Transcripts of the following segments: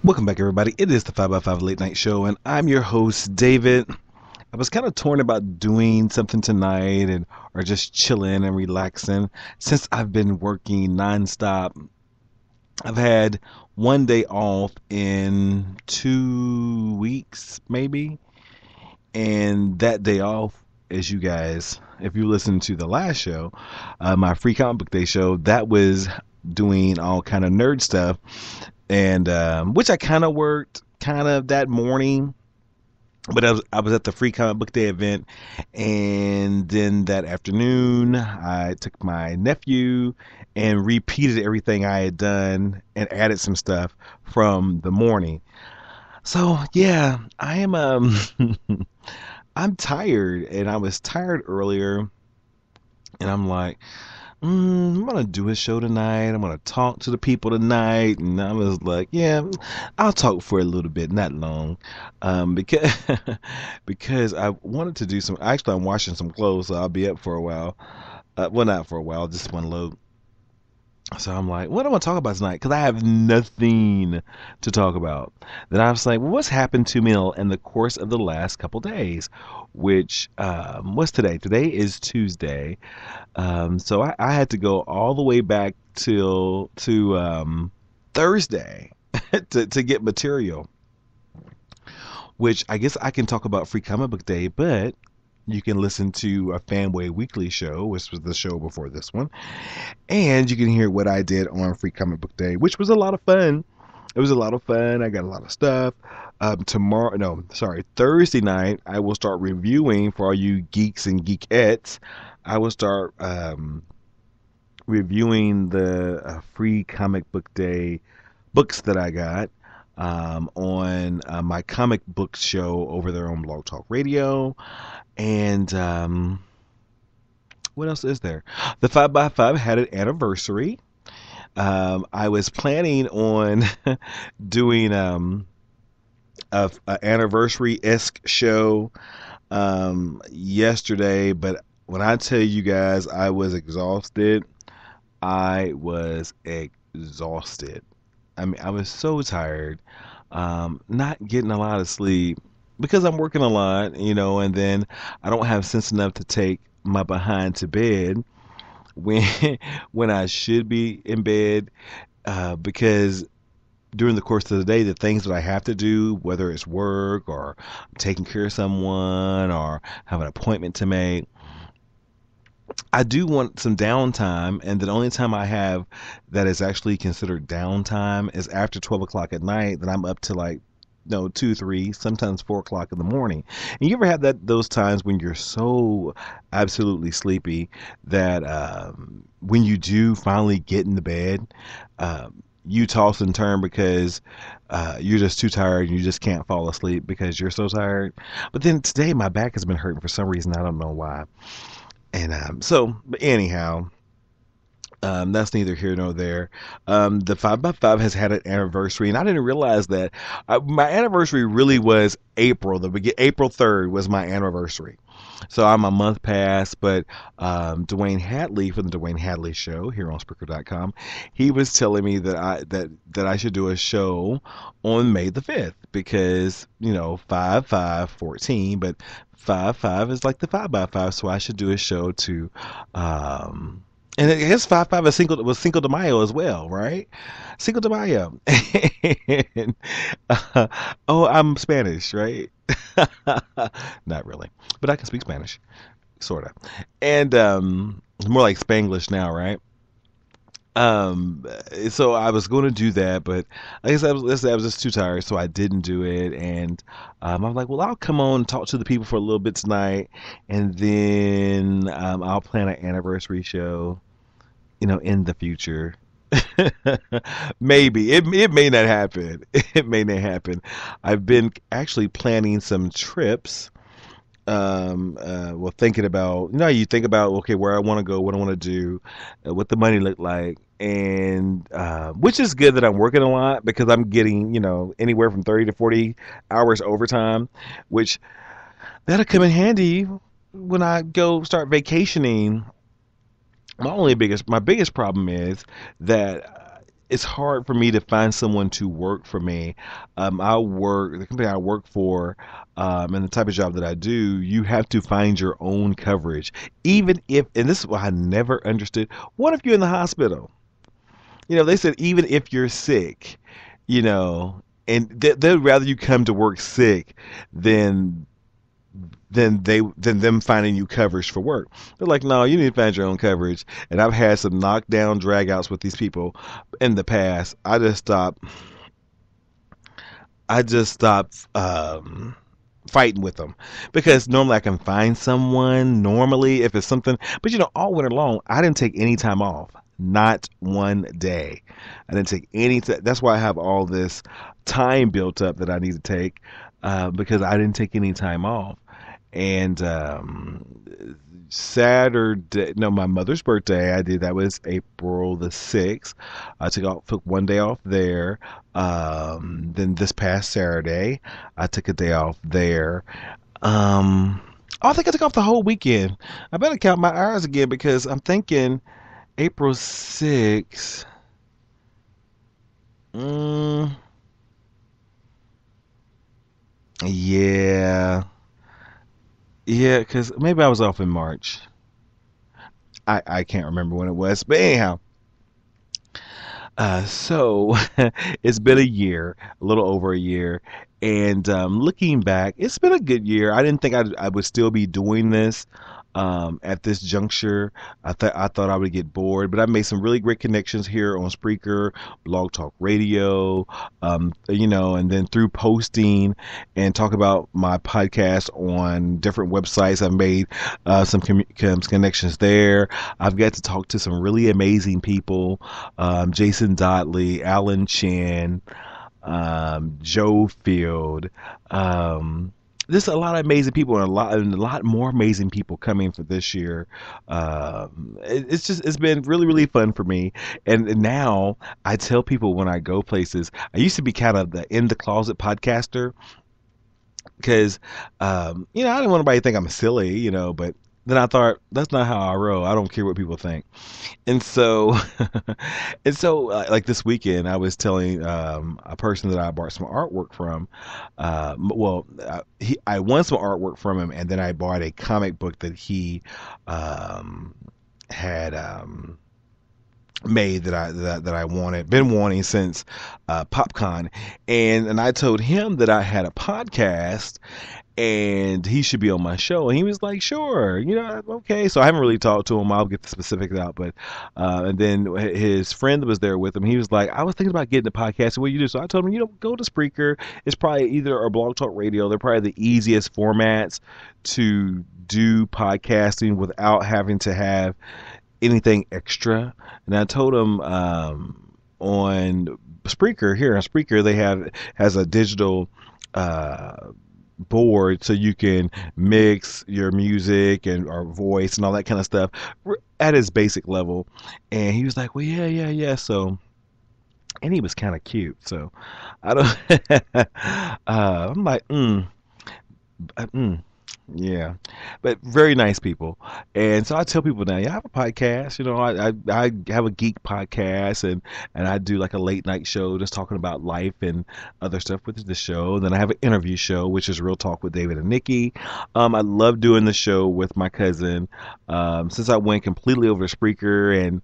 Welcome back, everybody. It is the 5x5 Late Night Show, and I'm your host, David. I was kind of torn about doing something tonight or just chilling and relaxing since I've been working nonstop. I've had one day off in 2 weeks, maybe, and that day off, as you guys, if you listen to the last show, my free comic book day show, that was doing all kind of nerd stuff. And which I kind of worked that morning, but I was at the free comic book day event, and then that afternoon I took my nephew and repeated everything I had done and added some stuff from the morning. So yeah, I am I'm tired, and I was tired earlier, and I'm like, I'm going to do a show tonight. I'm going to talk to the people tonight. And I was like, yeah, I'll talk for a little bit, not long. Because, because I wanted to do actually, I'm washing some clothes, so I'll be up for a while. Well, not for a while, just one load. So I'm like, what do I want to talk about tonight? Because I have nothing to talk about. Then I was like, well, what's happened to me in the course of the last couple days? Which, what's today? Today is Tuesday. So I had to go all the way back to Thursday to get material. Which I guess I can talk about Free Comic Book Day, but you can listen to a Fanway Weekly show, which was the show before this one. And you can hear what I did on Free Comic Book Day, which was a lot of fun. It was a lot of fun. I got a lot of stuff. Thursday night, I will start reviewing for all you geeks and geekettes. I will start reviewing the Free Comic Book Day books that I got on my comic book show over there on Blog Talk Radio. And what else is there? The 5x5 had an anniversary. I was planning on doing a anniversary-esque show yesterday, but when I tell you guys I was exhausted, I was exhausted. I mean, I was so tired, not getting a lot of sleep because I'm working a lot, and then I don't have sense enough to take my behind to bed when I should be in bed, because during the course of the day, the things that I have to do, whether it's work or taking care of someone or have an appointment to make, I do want some downtime, and the only time I have that is actually considered downtime is after 12 o'clock at night. Then I'm up to 2, 3, sometimes 4 o'clock in the morning. And you ever have those times when you're so absolutely sleepy that when you do finally get in the bed, you toss and turn because you're just too tired and you just can't fall asleep because you're so tired. But then today my back has been hurting for some reason. I don't know why. And but anyhow, that's neither here nor there. The 5x5 has had an anniversary, and I didn't realize that. My anniversary really was April. April 3rd was my anniversary. So I'm a month past, but Dwayne Hadley from the Dwayne Hadley Show here on Spreaker.com, he was telling me that I should do a show on May the 5th because 5/5/14, but 5/5 is like the 5x5, so I should do a show to and I guess 5/5 was Cinco de Mayo as well, right? Cinco de Mayo. And, I'm Spanish, right? Not really, but I can speak Spanish, sort of. And it's more like Spanglish now, right? So I was going to do that, but I guess I was just too tired, so I didn't do it. And I was like, well, I'll come on and talk to the people for a little bit tonight, and then I'll plan an anniversary show, in the future. Maybe it may not happen. It may not happen. I've been actually planning some trips. Well, thinking about, you think about, okay, where I want to go, what I want to do, what the money look like, and which is good that I'm working a lot because I'm getting, anywhere from 30 to 40 hours overtime, which that'll come in handy when I go start vacationing. My biggest problem is that it's hard for me to find someone to work for me. The company I work for, and the type of job that I do, you have to find your own coverage. Even if, and this is what I never understood. What if you're in the hospital? They said even if you're sick, and they'd rather you come to work sick than than them finding you coverage for work. They're like, no, you need to find your own coverage. And I've had some knockdown dragouts with these people in the past. I just stopped fighting with them because normally I can find someone. Normally, if it's something, but all winter long, I didn't take any time off. Not one day. I didn't take any. That's why I have all this time built up that I need to take because I didn't take any time off. And Saturday, no, my mother's birthday, I did. That was April the 6th. I took one day off there. Then this past Saturday, I took a day off there. I think I took off the whole weekend. I better count my hours again because I'm thinking April 6th. Mm, yeah. Yeah, because maybe I was off in March. I can't remember when it was. But anyhow, so it's been a year, a little over a year, and looking back, it's been a good year. I didn't think I would still be doing this at this juncture. I thought I would get bored, but I made some really great connections here on Spreaker, Blog Talk Radio, and then through posting and talk about my podcast on different websites, I've made some connections there. I've got to talk to some really amazing people, Jason Dodley, Alan Chan, Joe Field. There's a lot of amazing people and a lot more amazing people coming for this year. It's been really really fun for me. And now I tell people when I go places, I used to be kind of the in the closet podcaster because I didn't want anybody to think I'm silly, but then I thought that's not how I roll. I don't care what people think. And so, like this weekend, I was telling a person that I bought some artwork from. I won some artwork from him, and then I bought a comic book that he had made that I been wanting since PopCon, and I told him that I had a podcast and he should be on my show. And he was like, sure, okay. So I haven't really talked to him. I'll get the specifics out. But, and then his friend that was there with him, he was like, I was thinking about getting a podcast. What do you do? So I told him, go to Spreaker. It's probably either or Blog Talk Radio. They're probably the easiest formats to do podcasting without having to have anything extra. And I told him, on Spreaker, here on Spreaker, has a digital, board so you can mix your music and or voice and all that kind of stuff at its basic level. And he was like, well, yeah. So, and he was kind of cute. So I don't, I'm like, mm, yeah, but very nice people. And so I tell people now, yeah, I have a podcast. I have a geek podcast, and I do like a late night show just talking about life and other stuff with the show. Then I have an interview show, which is Real Talk with David and Nikki. I love doing the show with my cousin. Since I went completely over to Spreaker and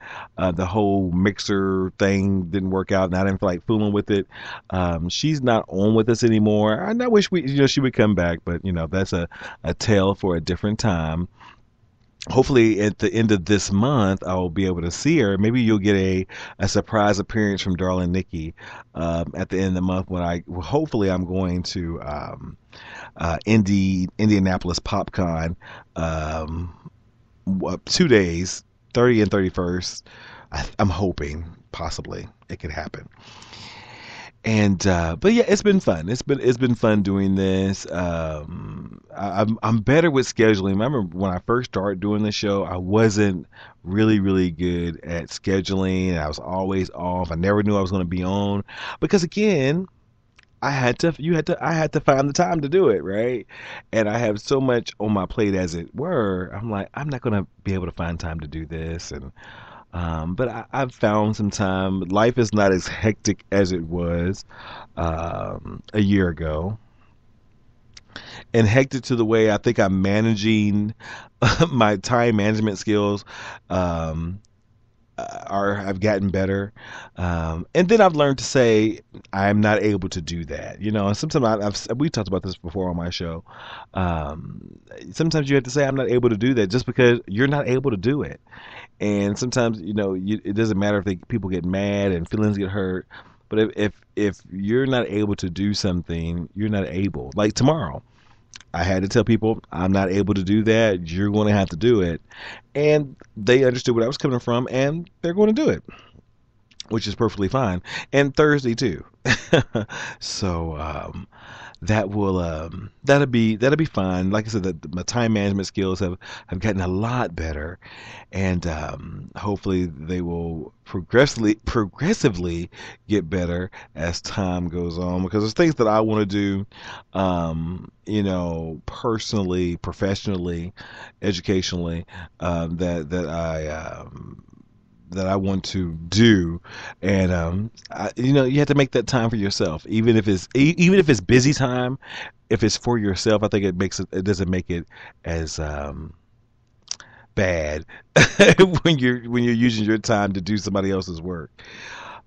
the whole mixer thing didn't work out, and I didn't feel like fooling with it. She's not on with us anymore. And I wish she would come back, but that's a tale for a different time. Hopefully at the end of this month I'll be able to see her. Maybe you'll get a surprise appearance from darling Nikki at the end of the month when hopefully I'm going to Indianapolis PopCon 2 days, 30 and 31st. I'm hoping possibly it could happen. And but yeah, it's been fun. It's been fun doing this. I'm better with scheduling. I remember when I first started doing the show, I wasn't really good at scheduling. I was always off. I never knew I was going to be on because again, I had to find the time to do it, right? And I have so much on my plate as it were. I'm like, I'm not going to be able to find time to do this, and but I've found some time. Life is not as hectic as it was a year ago, and hectic to the way I think I'm managing my time management skills. Um, are have gotten better, and then I've learned to say I'm not able to do that. You know, and sometimes we talked about this before on my show. Sometimes you have to say I'm not able to do that just because you're not able to do it. And sometimes it doesn't matter if people get mad and feelings get hurt, but if you're not able to do something, you're not able. Like tomorrow, I had to tell people I'm not able to do that. You're going to have to do it, and they understood what I was coming from, and they're going to do it, which is perfectly fine. And Thursday too. So that'll be fine. Like I said, my time management skills have gotten a lot better, and hopefully they will progressively get better as time goes on. Because there's things that I want to do, personally, professionally, educationally, that I want to do, and you have to make that time for yourself, even if it's busy time. If it's for yourself, I think it doesn't make it as bad when you're using your time to do somebody else's work.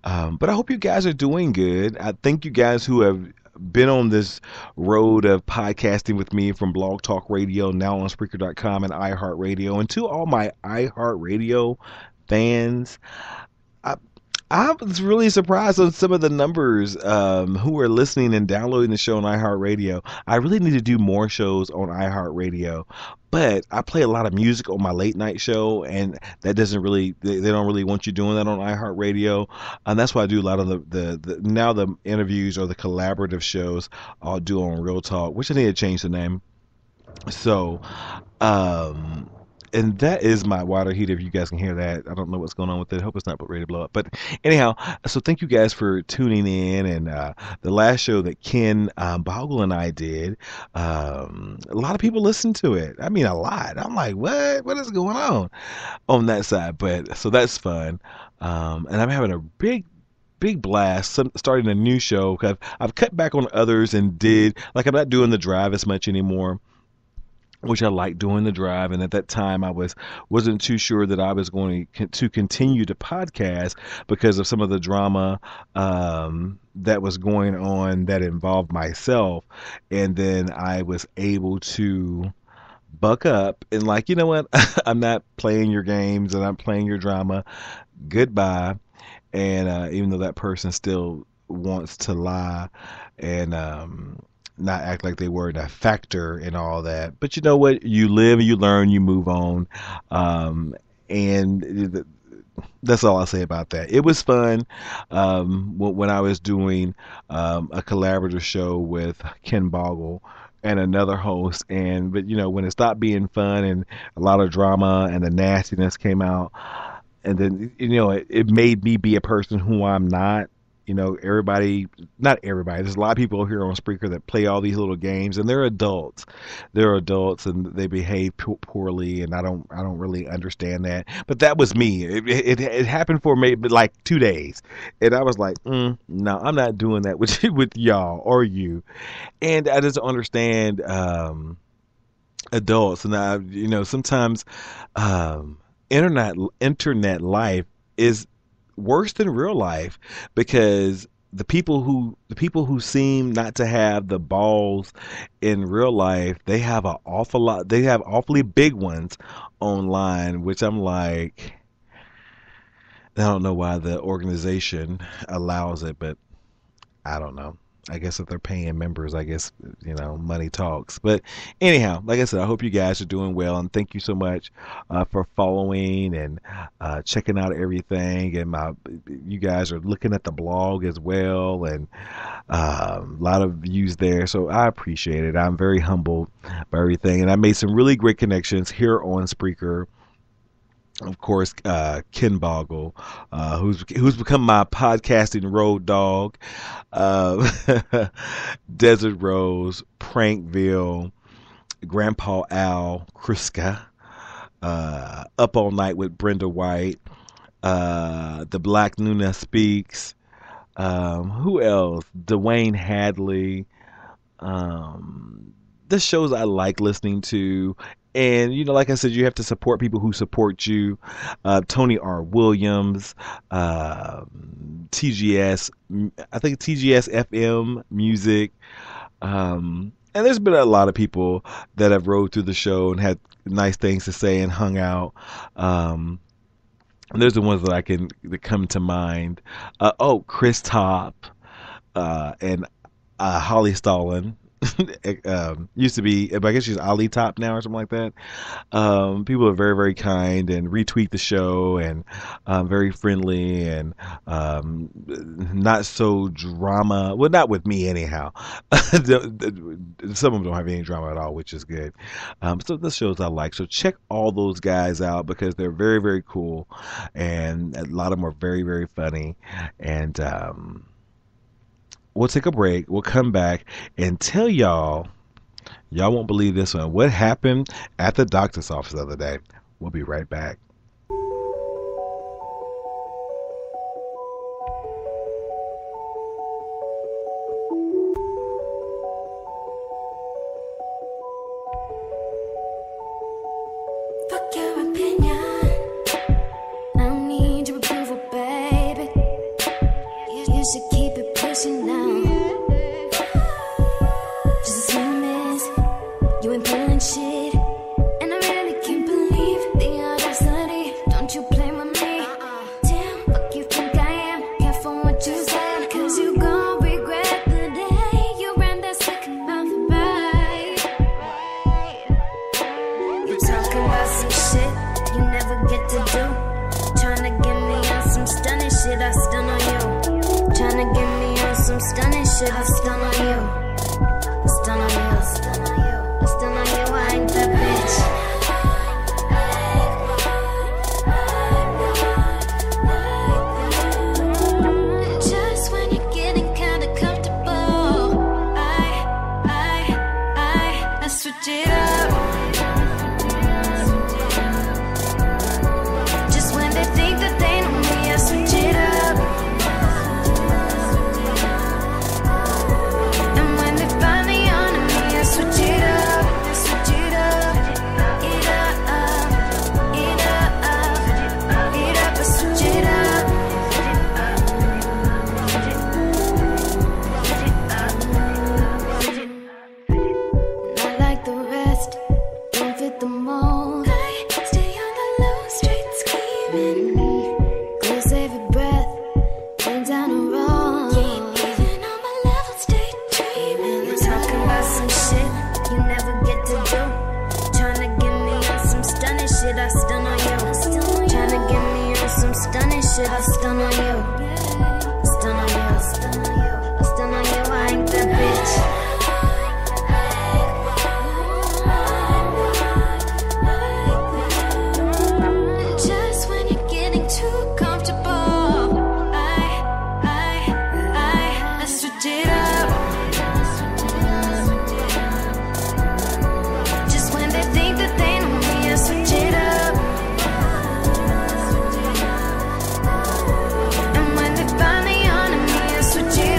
But I hope you guys are doing good. I thank you guys who have been on this road of podcasting with me from Blog Talk Radio, now on Spreaker.com and iHeartRadio, and to all my iHeartRadio fans. I, I was really surprised on some of the numbers who are listening and downloading the show on iHeartRadio. I really need to do more shows on iHeartRadio, but I play a lot of music on my late night show, and that doesn't really they don't really want you doing that on iHeartRadio, and that's why I do a lot of the interviews or the collaborative shows I'll do on Real Talk, which I need to change the name. So, um, and that is my water heater. If you guys can hear that, I don't know what's going on with it. Hope it's not ready to blow up. But anyhow, so thank you guys for tuning in. And the last show that Ken Boggle and I did, a lot of people listened to it. I mean, a lot. I'm like, what? What is going on that side? But so that's fun. And I'm having a big blast starting a new show. I've cut back on others and did like I'm not doing the drive as much anymore, which I like doing the drive. And at that time, I wasn't too sure that I was going to continue to podcast because of some of the drama that was going on that involved myself. And then I was able to buck up and like, you know what? I'm not playing your games and I'm playing your drama. Goodbye. And even though that person still wants to lie and not act like they weren't a factor in all that. But you know what? You live, you learn, you move on. Um, and that's all I'll say about that. It was fun when I was doing a collaborative show with Ken Boggle and another host. And but when it stopped being fun and a lot of drama and the nastiness came out, and then it made me be a person who I'm not. Everybody, not everybody. There's a lot of people here on Spreaker that play all these little games, and they're adults. They're adults, and they behave poorly, and I don't really understand that. But that was me. It happened for maybe like 2 days, and I was like, no, I'm not doing that with with y'all or you. And I just understand adults, and sometimes internet life is worse than real life because the people who seem not to have the balls in real life, they have awfully big ones online, which I'm like, I don't know why the organization allows it, but I don't know. I guess if they're paying members, I guess, money talks. But anyhow, like I said, I hope you guys are doing well, and thank you so much for following and checking out everything. And you guys are looking at the blog as well, and a lot of views there. So I appreciate it. I'm very humbled by everything, and I made some really great connections here on Spreaker. Of course, Ken Boggle, who's become my podcasting road dog. Desert Rose, Prankville, Grandpa Al, Kriska, Up All Night with Brenda White, The Black Nuna Speaks. Who else? Dwayne Hadley. The shows I like listening to. And, like I said, you have to support people who support you. Tony R. Williams, TGS, I think TGS FM Music. And there's been a lot of people that have rode through the show and had nice things to say and hung out. And there's the ones that come to mind. Chris Top and Holly Stalin. Used to be, I guess she's Ali Top now or something like that. People are very, very kind and retweet the show and very friendly and not so drama. Well, not with me anyhow. Some of them don't have any drama at all, which is good. So the shows I like. So check all those guys out because they're very, very cool, and a lot of them are very, very funny. And we'll take a break. We'll come back and tell y'all won't believe this one. What happened at the doctor's office the other day? We'll be right back. Fuck your opinion. I don't need your approval, baby. You should keep it pushing now. Just assume this, you ain't pulling shit. And I really can't believe the audacity. Don't you play with me. Damn, fuck you think I am. Careful what you say, cause you gon' regret the day you ran that second mouth right. You talking about some shit you never get to do. Tryna get me on some stunning shit, I stun on you. Tryna get me on some stunning shit, I stun on you. I stun on you, I stun on you, I stun on you, I ain't that bitch. Just when you're getting kinda comfortable, I switch it up. Just when they think that they know me, I switch it up. And when they finally on me, I switch it up. I switch it up. It up, it up, it up. I switch it up. Not like the rest, don't fit the mold. I stay on the low, straight scheming. Go save your breath, lay down and roll. Keep even on my level, stay dreaming. You're talking about some shit you never get to do. Tryna get me on some stunning shit, I stun on you. Tryna get me on some stunning shit, I stun on you. Stun on you, stun on you, I stun on you, I ain't that bitch. Just when you're getting too comfortable, I switch it up. Just when they think that they know me, I switch it up. And when they finally on me, I switch it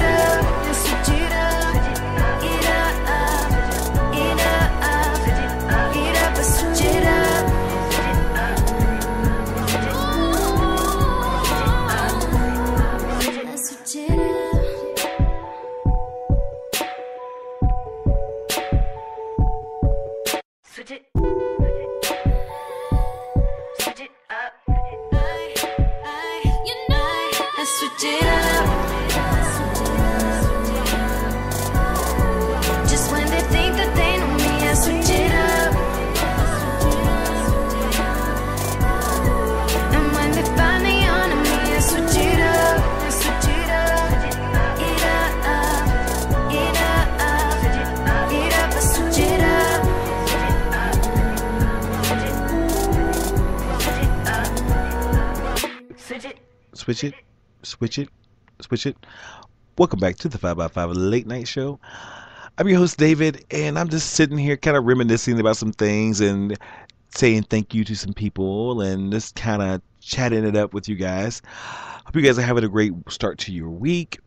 Switch it, switch it, switch it. Welcome back to the 5 by 5 Late Night Show. I'm your host, David, and I'm just sitting here kind of reminiscing about some things and saying thank you to some people and just kind of chatting it up with you guys. Hope you guys are having a great start to your week.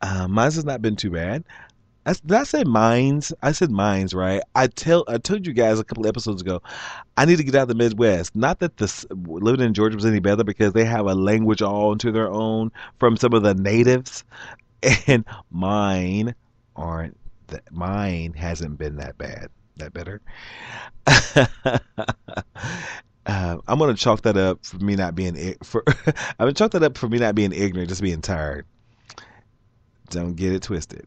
Mine's has not been too bad. Did I say mines? I said mines, right? I told you guys a couple of episodes ago. I need to get out of the Midwest. Not that this living in Georgia was any better because they have a language all into their own from some of the natives, and mine aren't. Mine hasn't been that bad. That better. I'm gonna chalk that up for me not being for. I'm gonna chalk that up for me not being ignorant, just being tired. Don't get it twisted.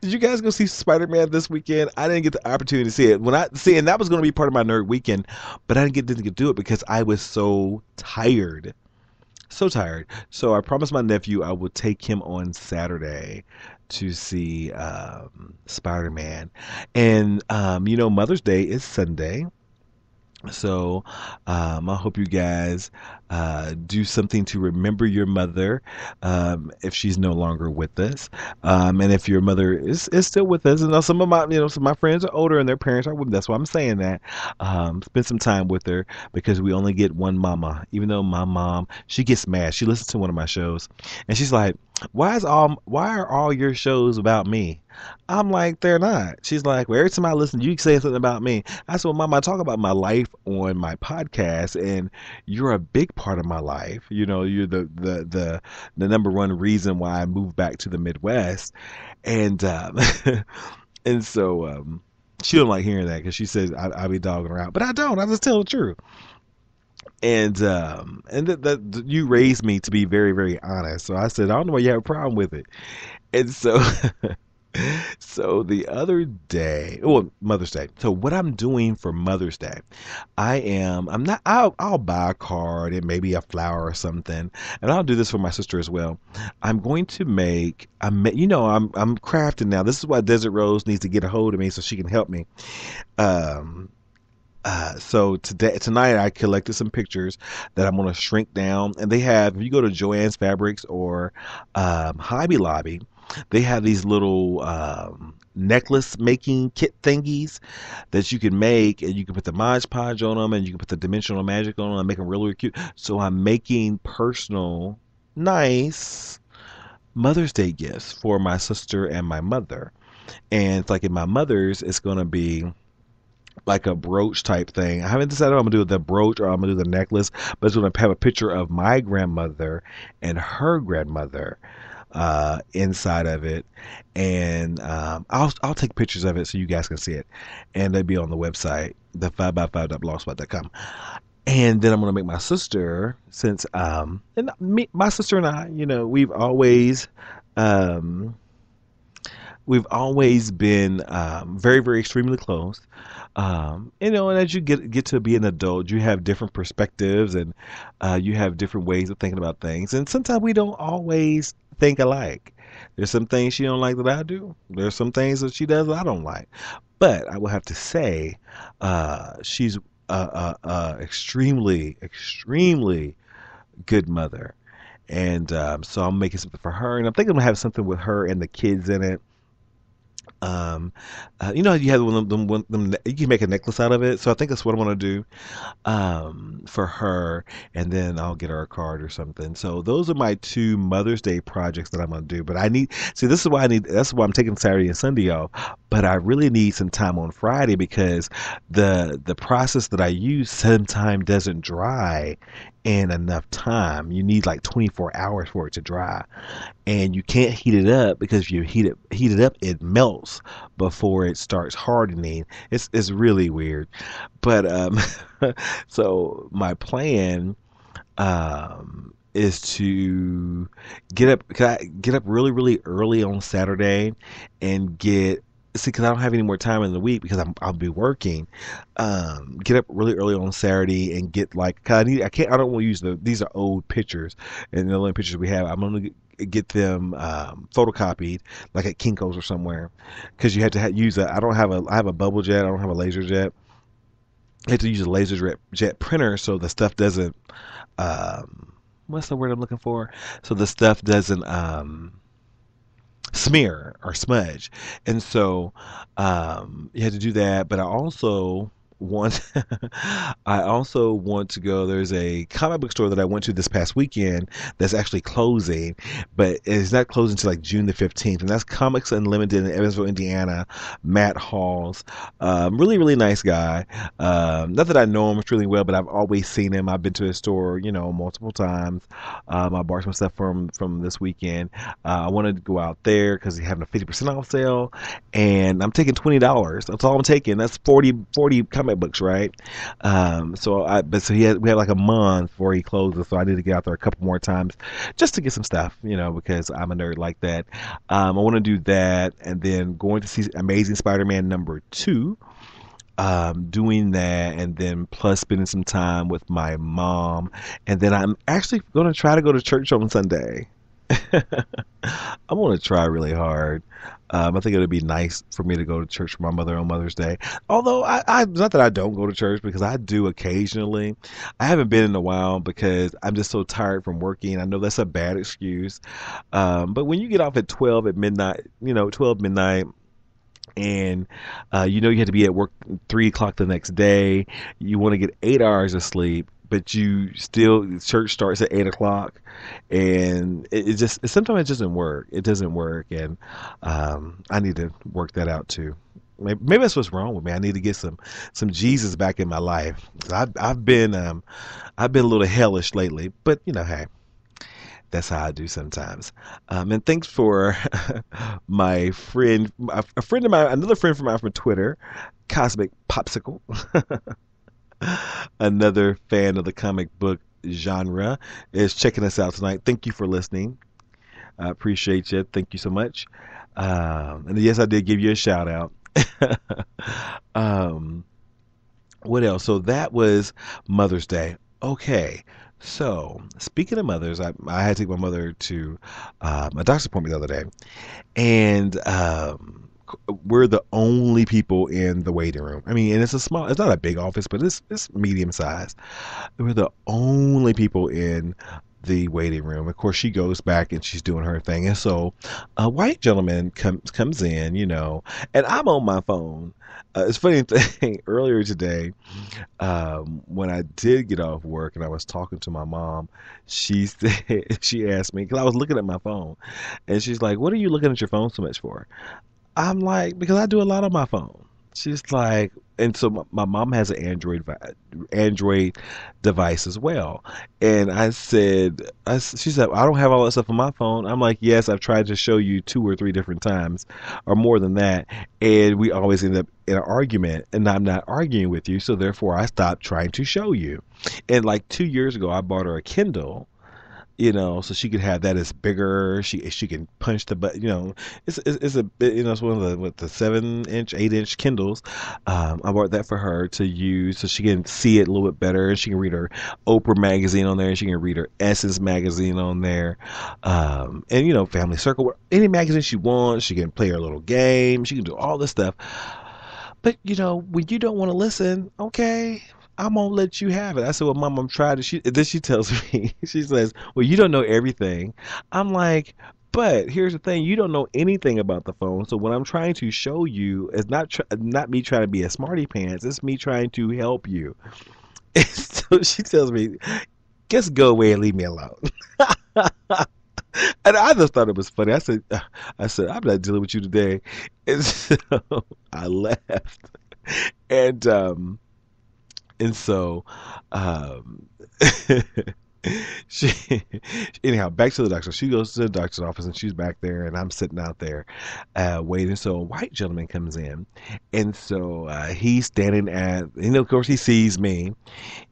Did you guys go see Spider-Man this weekend? I didn't get the opportunity to see it. When I see, and that was going to be part of my nerd weekend, but I didn't get to do it because I was so tired, so tired. So I promised my nephew I would take him on Saturday to see Spider-Man, and Mother's Day is Sunday. So I hope you guys do something to remember your mother if she's no longer with us, and if your mother is still with us. And now some of my friends are older and their parents are with. That's why I'm saying that. Spend some time with her because we only get one mama. Even though my mom, she gets mad. She listens to one of my shows, and she's like, Why are all your shows about me?" I'm like, they're not. She's like, well, every time I listen, you say something about me. I said, well, Mom, I talk about my life on my podcast, and you're a big part of my life. You know, you're the number one reason why I moved back to the Midwest, and and so she don't like hearing that because she says I be dogging her out, but I don't. I just tell the truth. And that you raised me to be very very honest. So I said, I don't know why you have a problem with it, and so. So the other day, well, Mother's Day. So what I'm doing for Mother's Day, I'm not, I'll buy a card and maybe a flower or something, and I'll do this for my sister as well. I'm going to I'm crafting now. This is why Desert Rose needs to get a hold of me so she can help me. Um, so tonight I collected some pictures that I'm gonna shrink down, and they have. If you go to Joann's Fabrics or Hobby Lobby, they have these little necklace making kit thingies that you can make, and you can put the Mod Podge on them, and you can put the Dimensional Magic on them, and make them really, really cute. So I'm making personal, nice Mother's Day gifts for my sister and my mother. And it's like in my mother's, it's gonna be like a brooch type thing. I haven't decided if I'm gonna do the brooch or I'm gonna do the necklace, but it's gonna have a picture of my grandmother and her grandmother inside of it, and I'll take pictures of it so you guys can see it, and they'll be on the website, the 5x5.blogspot.com. And then I'm gonna make my sister, since and me, my sister and I, um, we've always been very, very extremely close. And as you get to be an adult, you have different perspectives, and you have different ways of thinking about things. And sometimes we don't always think alike. There's some things she don't like that I do. There's some things that she does that I don't like. But I will have to say, she's extremely, extremely good mother. And so I'm making something for her, and I'm thinking I'm gonna have something with her and the kids in it. You have one of you can make a necklace out of it. So I think that's what I want to do for her, and then I'll get her a card or something. So those are my two Mother's Day projects that I'm gonna do. But this is why that's why I'm taking Saturday and Sunday off. But I really need some time on Friday because the process that I use sometimes doesn't dry in enough time. You need like 24 hours for it to dry, and you can't heat it up because if you heat it up, it melts before it starts hardening. It's really weird, but so my plan is to get up really really early on Saturday and because I don't have any more time in the week because I'll be working. Get up really early on Saturday and get like 'cause I don't want to use these are old pictures, and the only pictures we have I'm gonna get them photocopied like at Kinko's or somewhere because you have to use I have a bubble jet. I don't have a laser jet, I had to use a laser jet printer so the stuff doesn't what's the word I'm looking for? So the stuff doesn't smear or smudge. And so you had to do that. But I also want I also want to go. There's a comic book store that I went to this past weekend that's actually closing, but it's not closing until like June the 15th, and that's Comics Unlimited in Evansville, Indiana. Matt Halls, really really nice guy. Not that I know him really well, but I've always seen him. I've been to his store, multiple times. I bought some stuff from this weekend. I wanted to go out there because he's having a 50% off sale, and I'm taking $20. That's all I'm taking. That's 40 comic books, right? So we had like a month before he closes, so I need to get out there a couple more times just to get some stuff, because I'm a nerd like that. I want to do that, and then going to see Amazing Spider-Man number 2, doing that, and then plus spending some time with my mom, and then I'm actually going to try to go to church on Sunday. I'm going to try really hard. I think it would be nice for me to go to church for my mother on Mother's Day. Although not that I don't go to church, because I do occasionally. I haven't been in a while because I'm just so tired from working. I know that's a bad excuse. But when you get off at 12 at midnight, 12 midnight, and you have to be at work 3 o'clock the next day. You want to get 8 hours of sleep, but you still church starts at 8 o'clock, and sometimes it doesn't work. It doesn't work, and I need to work that out too. Maybe that's what's wrong with me. I need to get some Jesus back in my life. 'Cause I've been a little hellish lately, but hey, that's how I do sometimes. And thanks for my friend, a friend of mine, another friend from mine from Twitter, Cosmic Popsicle, another fan of the comic book genre, is checking us out tonight. Thank you for listening. I appreciate you. Thank you so much. And yes, I did give you a shout out. um, what else? So that was Mother's Day. Okay. So, speaking of mothers, I had to take my mother to a doctor's appointment the other day, and we're the only people in the waiting room. I mean, and it's not a big office, but it's medium sized. We're the only people in the waiting room. Of course, she goes back and she's doing her thing, and so a white gentleman comes in, and I'm on my phone. It's a funny thing. Earlier today, when I did get off work and I was talking to my mom, she asked me, because I was looking at my phone, and she's like, "What are you looking at your phone so much for?" I'm like, because I do a lot on my phone. She's like, and so my mom has an Android device as well. And she said, I don't have all that stuff on my phone. I'm like, yes, I've tried to show you 2 or 3 different times or more than that. And we always end up in an argument, and I'm not arguing with you. So therefore I stopped trying to show you. And like 2 years ago, I bought her a Kindle, so she could have that as bigger. She can punch the button. It's a it's one of the 7-inch, 8-inch Kindles. I bought that for her to use so she can see it a little bit better, and she can read her Oprah magazine on there, and she can read her Essence magazine on there, and Family Circle, any magazine she wants. She can play her little game. She can do all this stuff. But when you don't want to listen, okay, I'm gonna let you have it. I said, well, Mom, I'm trying to. Then she tells me, she says, well, you don't know everything. I'm like, but here's the thing, you don't know anything about the phone. So what I'm trying to show you is not me trying to be a smarty pants. It's me trying to help you. And so she tells me, just go away and leave me alone. And I just thought it was funny. I said, I'm not dealing with you today. And so I left. And so, um, she, anyhow, back to the doctor. She goes to the doctor's office and she's back there, and I'm sitting out there, waiting. So a white gentleman comes in, and so he's standing of course, he sees me.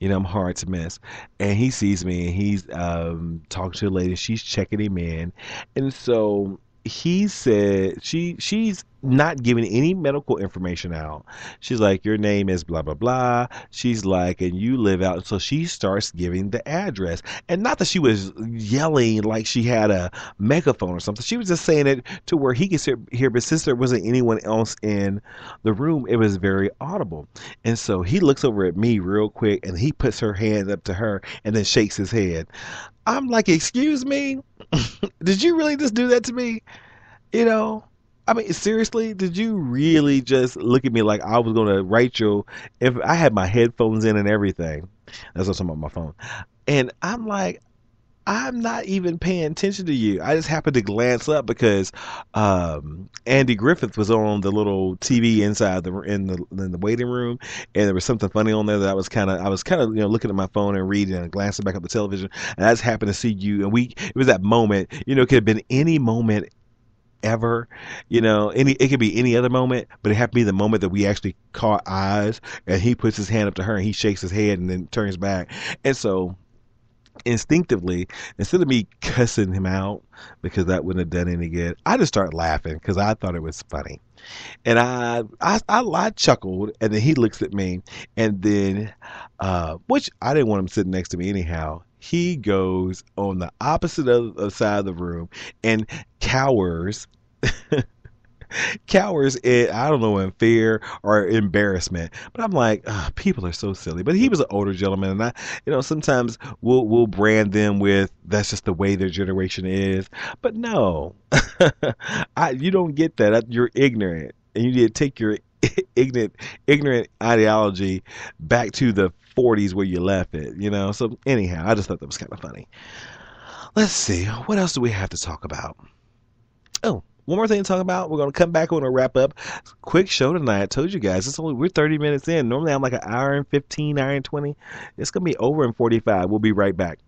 I'm hard to miss, and he sees me, and he's talking to the lady. She's checking him in, and so he said she's not giving any medical information out. She's like, your name is blah blah blah. She's like, and you live out. So she starts giving the address, and not that she was yelling like she had a megaphone or something. She was just saying it to where he could hear. But since there wasn't anyone else in the room, it was very audible. And so he looks over at me real quick, and he puts her hand up to her, and then shakes his head. I'm like, excuse me, did you really just do that to me? You know, I mean, seriously, did you really just look at me like I was gonna write you if I had my headphones in and everything? That's what I'm on my phone. And I'm like, I'm not even paying attention to you. I just happened to glance up because Andy Griffith was on the little TV inside the waiting room, and there was something funny on there that I was kind of looking at my phone and reading and glancing back at the television, and I just happened to see you, and it was that moment. It could have been any moment ever, it could be any other moment, but it happened to be the moment that we actually caught eyes, and he puts his hand up to her and he shakes his head and then turns back. And so instinctively, instead of me cussing him out because that wouldn't have done any good, I just started laughing because I thought it was funny. And I chuckled, and then he looks at me, and then which I didn't want him sitting next to me anyhow. He goes on the opposite of the side of the room and cowers cowers in, I don't know, in fear or embarrassment. But I'm like, people are so silly. But he was an older gentleman, and sometimes we'll brand them with that's just the way their generation is. But no, you don't get that. You're ignorant, and you need to take your ignorant ideology back to the 40s where you left it. So anyhow, I just thought that was kind of funny. Let's see, what else do we have to talk about? Oh, one more thing to talk about. We're going to come back. We're going to wrap up. Quick show tonight. I told you guys, we're 30 minutes in. Normally I'm like an hour and 15, hour and 20. It's going to be over in 45. We'll be right back.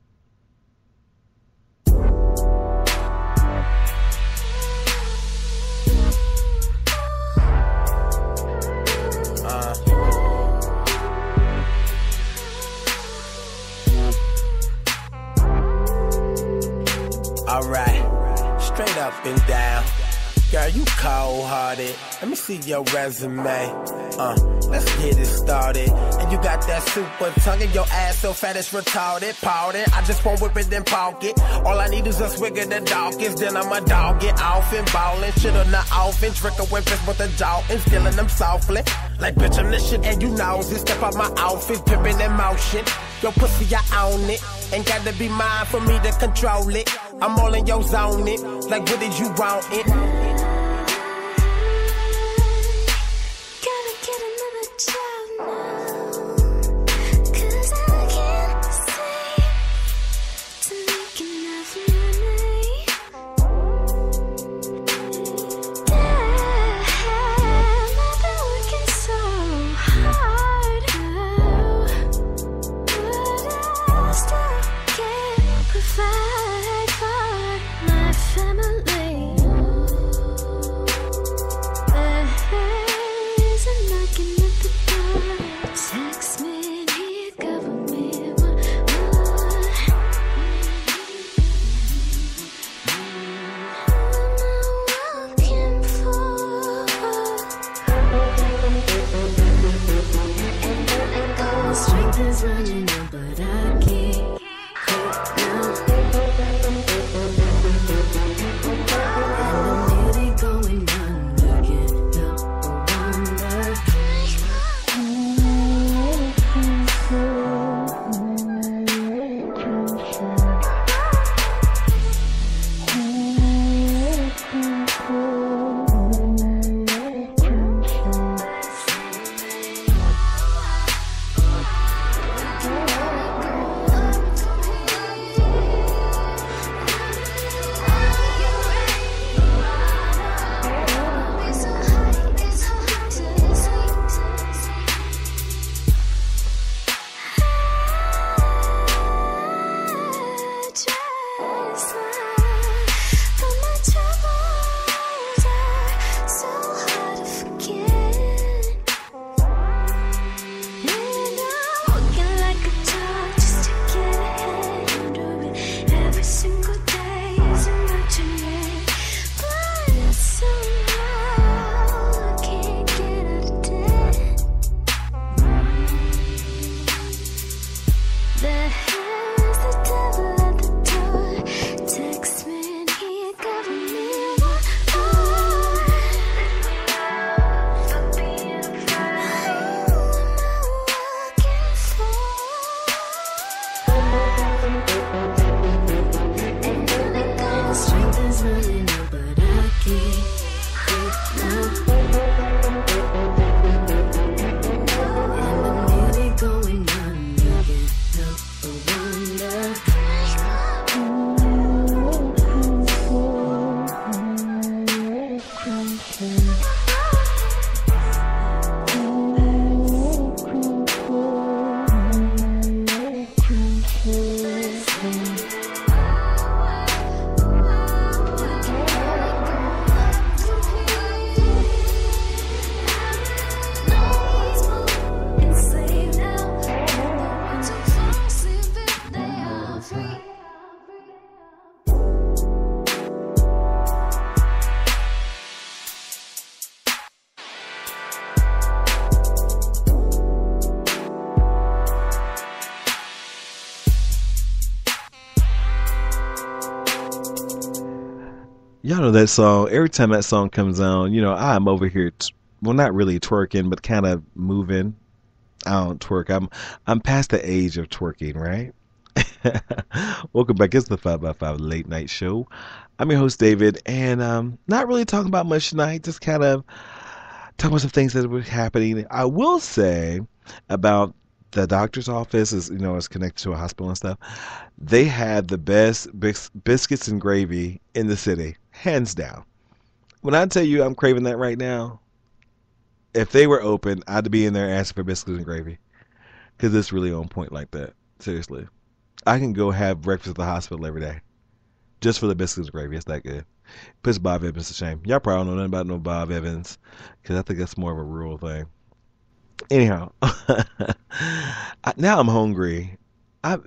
Alright, straight up and down. Girl, you cold-hearted. Let me see your resume. Let's get it started. And you got that super tongue and your ass so fat it's retarded. Pardon, I just won't whip it and pocket. All I need is a swig of the dawkins. Then I'm a dog, get off and ballin'. Shit on the offense, drinkin' with fish with the jaw and stealing them softly. Like, bitch, I'm the shit and you knows it. Step out my outfit, pimpin' in motion. Yo, pussy, I own it. Ain't gotta be mine for me to control it. I'm all in your zone it. Like, what did you want it? Gotta get another job now, 'cause I can't seem to make enough money. Damn, I've been working so hard now, but I still can't provide for my family. Y'all know that song. Every time that song comes on, I'm over here, well, not really twerking, but kind of moving. I don't twerk. I'm past the age of twerking, right? Welcome back. It's the 5 by 5 late night show. I'm your host David, and not really talking about much tonight. Just kind of talking about some things that were happening. I will say about the doctor's office is connected to a hospital and stuff. They had the best biscuits and gravy in the city, hands down. When I tell you I'm craving that right now, if they were open, I'd be in there asking for biscuits and gravy because it's really on point like that. Seriously, I can go have breakfast at the hospital every day just for the biscuits and gravy. It's that good. Puts Bob Evans to shame. Y'all probably don't know nothing about no Bob Evans because I think that's more of a rural thing. Anyhow, now I'm hungry. I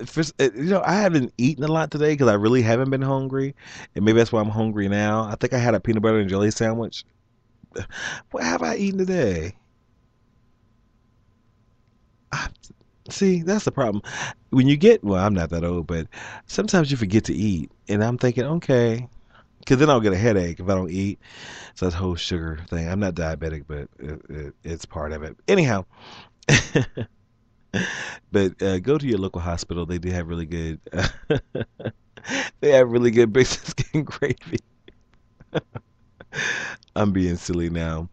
haven't eaten a lot today because I really haven't been hungry, and maybe that's why I'm hungry now. I think I had a peanut butter and jelly sandwich. What have I eaten today? I, See, that's the problem. Well, I'm not that old, but sometimes you forget to eat, and I'm thinking, okay, because then I'll get a headache if I don't eat. So that whole sugar thing. I'm not diabetic, but it's part of it. Anyhow, but go to your local hospital. They do have really good. They have really good biscuits and gravy. I'm being silly now.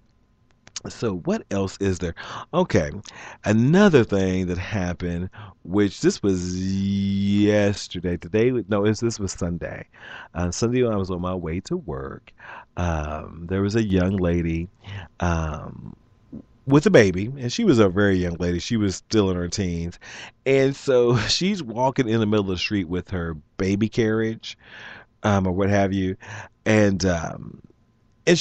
So what else is there? Okay, another thing that happened, which this was yesterday. No, this was Sunday. Sunday when I was on my way to work, there was a young lady with a baby, and she was a very young lady. She was still in her teens, and so she's walking in the middle of the street with her baby carriage, or what have you, and I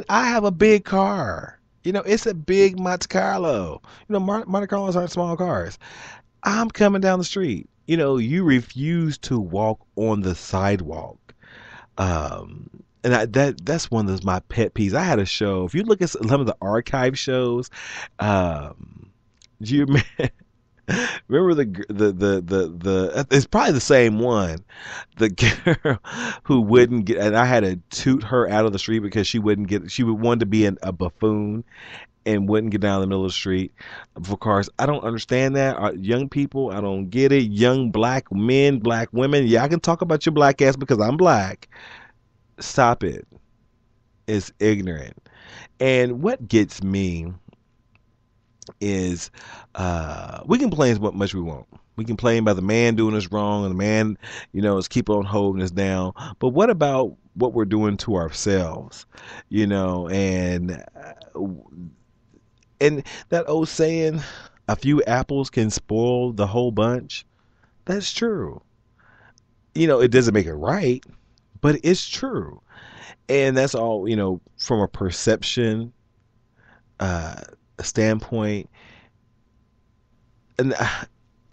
have a big car. It's a big Monte Carlo. Monte Carlos aren't small cars. I'm coming down the street. You refuse to walk on the sidewalk. And that's one of my pet peeves. I had a show. If you look at some of the archive shows, do you remember it's probably the same one, the girl who wouldn't get, and I had to toot her out of the street because she would want to be a buffoon and wouldn't get down the middle of the street for cars. I don't understand that. Young people, I don't get it. Young black men, black women, yeah, I can talk about your black ass because I'm black. Stop it. It's ignorant. And what gets me is we can complain as much we want. We can complain about the man doing us wrong and the man, is keep on holding us down. But what about what we're doing to ourselves? And that old saying, a few apples can spoil the whole bunch. That's true. It doesn't make it right, but it's true. And that's all, from a perception standpoint. And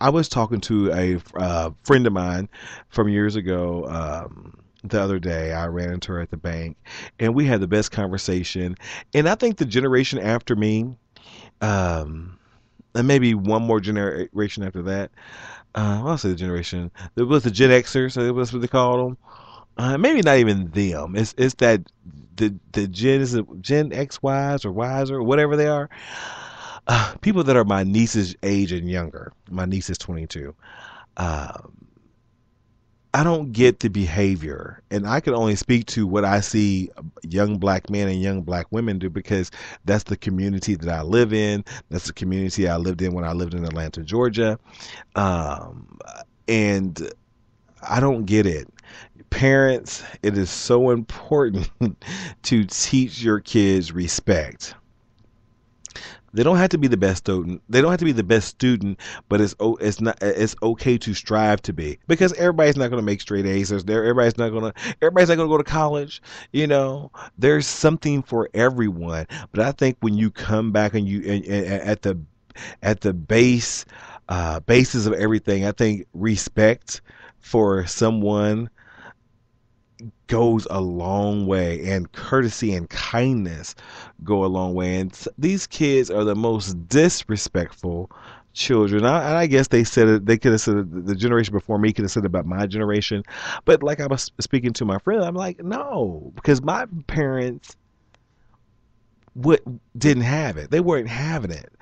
I was talking to a friend of mine from years ago. The other day, I ran into her at the bank, and we had the best conversation. And I think the generation after me, and maybe one more generation after that, I'll say the generation. There was the Gen Xers, so that's what they called them. Maybe not even them. It's that the Gen X Ys or Ys or whatever they are. People that are my niece's age and younger. My niece is 22. I don't get the behavior, and I can only speak to what I see young black men and young black women do because that's the community that I live in. That's the community I lived in when I lived in Atlanta, Georgia. And I don't get it. Parents, it is so important to teach your kids respect. They don't have to be the best student. They don't have to be the best student, but it's okay to strive to be, because everybody's not going to make straight A's. Everybody's not going to go to college. You know, there's something for everyone. But I think when you come back and at the basis of everything, I think respect for someone goes a long way, and courtesy and kindness go a long way. And these kids are the most disrespectful children. I guess they said it. They could have said it, the generation before me could have said it about my generation, but like I was speaking to my friend, I'm like, no, because my parents what didn't have it. They weren't having it.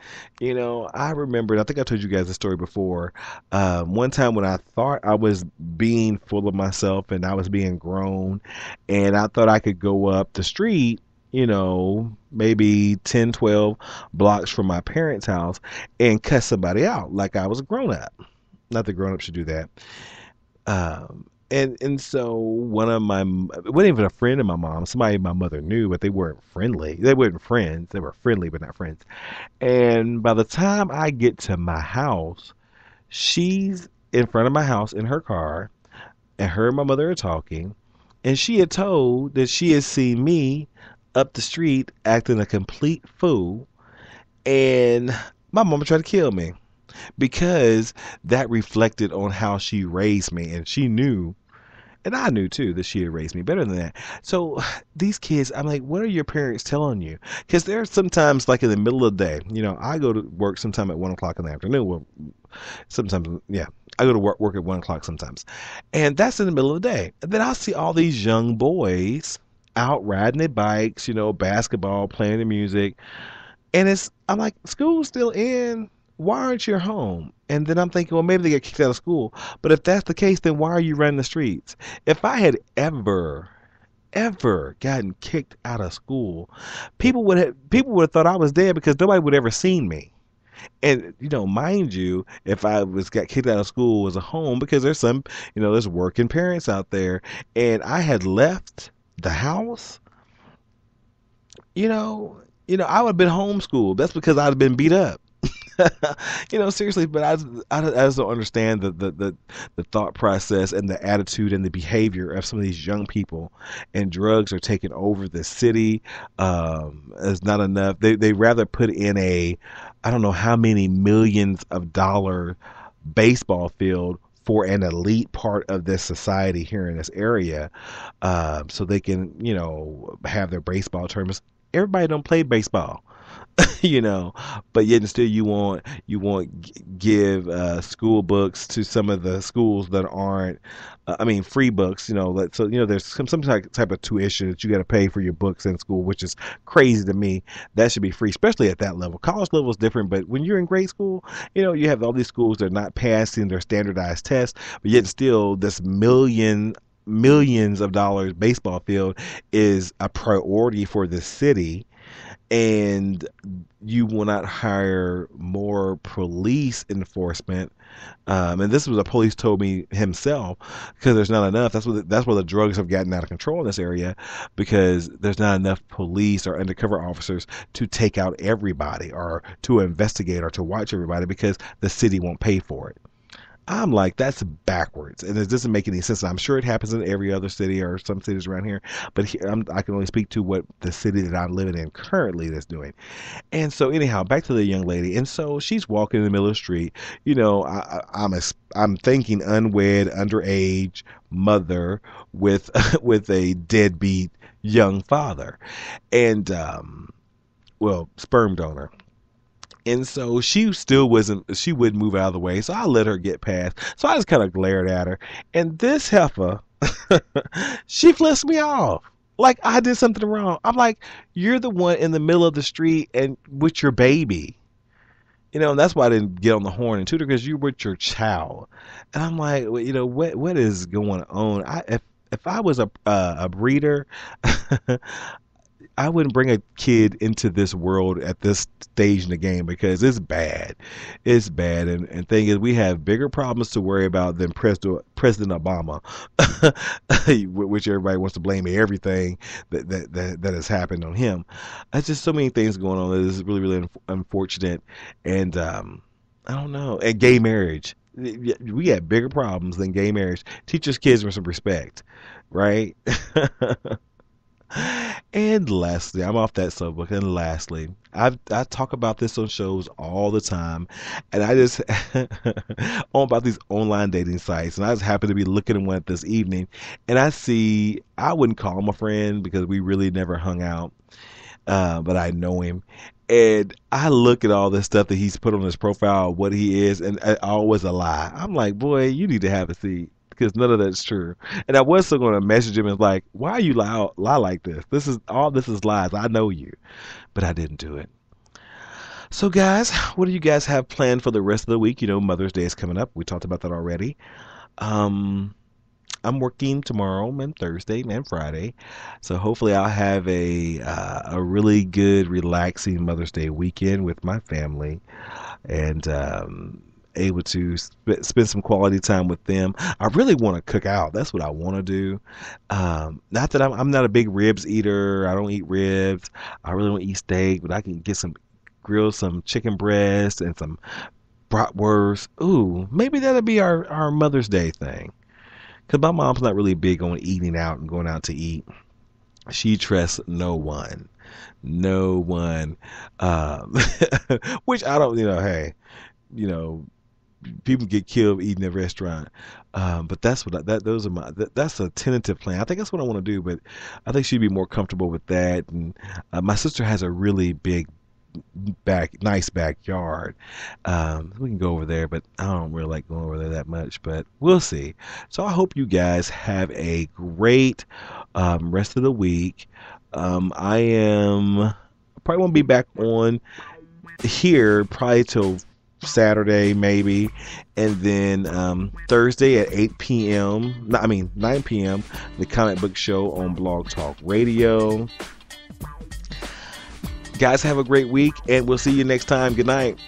You know, I remember, I think I told you guys the story before. One time when I thought I was being full of myself and I was being grown, and I thought I could go up the street, you know, maybe 10, 12 blocks from my parents' house and cuss somebody out like I was a grown up. Not that grown ups should do that. And so one of my, it wasn't even a friend of my mom, somebody my mother knew, but they weren't friendly. They weren't friends. They were friendly, but not friends. And by the time I get to my house, she's in front of my house in her car, and her and my mother are talking. And she had told that she had seen me up the street acting a complete fool. And my mama tried to kill me because that reflected on how she raised me. And she knew, and I knew too, that she had raised me better than that. So these kids, I'm like, what are your parents telling you? Because there's sometimes, like in the middle of the day, you know, I go to work sometime at 1 o'clock in the afternoon. Well, sometimes, yeah, I go to work at 1 o'clock sometimes. And that's in the middle of the day. And then I'll see all these young boys out riding their bikes, you know, basketball, playing the music. And I'm like, school's still in. Why aren't you home? And then I'm thinking, well, maybe they get kicked out of school. But if that's the case, then why are you running the streets? If I had ever gotten kicked out of school, people would have thought I was dead, because nobody would ever seen me. And you know, mind you, if I was got kicked out of school as a home, because there's some, you know, there's working parents out there, and I had left the house, I would have been homeschooled. That's because I'd have been beat up. Seriously, but I just don't understand the thought process and the attitude and the behavior of some of these young people. And drugs are taking over the city. It's not enough. They rather put in I don't know how many millions of dollar baseball field for an elite part of this society here in this area, so they can, have their baseball tournaments. Everybody don't play baseball. you know but yet and still you won't give school books to some of the schools that aren't, free books, there's some type of tuition that you got to pay for your books in school, which is crazy to me. That should be free, especially at that level. College level is different, but when you're in grade school, you have all these schools that are not passing their standardized tests, but yet still this millions of dollars baseball field is a priority for the city. And you will not hire more police enforcement. And this was a police told me himself, because there's not enough. That's where the drugs have gotten out of control in this area, because there's not enough police or undercover officers to take out everybody, or to investigate, or to watch everybody, because the city won't pay for it. I'm like, that's backwards, and it doesn't make any sense. I'm sure it happens in every other city or some cities around here, but I can only speak to what the city that I'm living in currently is doing. And so, anyhow, back to the young lady. And so she's walking in the middle of the street. I'm thinking unwed, underage mother with with a deadbeat young father, and sperm donor. And so she wouldn't move out of the way. So I let her get past. So I just kind of glared at her. And this heifer, she flips me off. Like I did something wrong. I'm like, you're the one in the middle of the street and with your baby. And that's why I didn't get on the horn and tutor, because you're with your child. And I'm like, well, what is going on? If I was a breeder, I wouldn't bring a kid into this world at this stage in the game because it's bad. It's bad. And thing is, we have bigger problems to worry about than President Obama, which everybody wants to blame everything that has happened on him. There's just so many things going on that is really, really unfortunate. And I don't know. And gay marriage. We got bigger problems than gay marriage. Teach us kids with some respect, right? And lastly, I'm off that subject. And lastly, I talk about this on shows all the time, and I just on about these online dating sites, and I just happened to be looking at one this evening, and I wouldn't call him a friend because we really never hung out, but I know him. And I look at all this stuff that he's put on his profile, what he is, and always a lie. I'm like, boy, you need to have a seat because none of that's true. And I was still going to message him and like, why you lie like this? This is lies. I know you, but I didn't do it. So guys, what do you guys have planned for the rest of the week? You know, Mother's Day is coming up. We talked about that already. I'm working tomorrow and Thursday and Friday, so hopefully I'll have a really good, relaxing Mother's Day weekend with my family, and able to spend some quality time with them. I really want to cook out. That's what I want to do. Not that I'm not a big ribs eater. I don't eat ribs. I really don't eat steak, but I can grill some chicken breast and some bratwurst. Ooh, maybe that'll be our Mother's Day thing. Because my mom's not really big on eating out and going out to eat. She trusts no one. No one. Which I don't, hey, people get killed eating at a restaurant. But that's that's a tentative plan. I think that's what I want to do, but I think she'd be more comfortable with that. And my sister has a really big nice backyard. We can go over there, but I don't really like going over there that much, but we'll see. So I hope you guys have a great rest of the week. I probably won't be back on here probably till Saturday maybe, and then Thursday at 9 p.m. the Comic Book Show on Blog Talk Radio. Guys, have a great week, and we'll see you next time. Good night.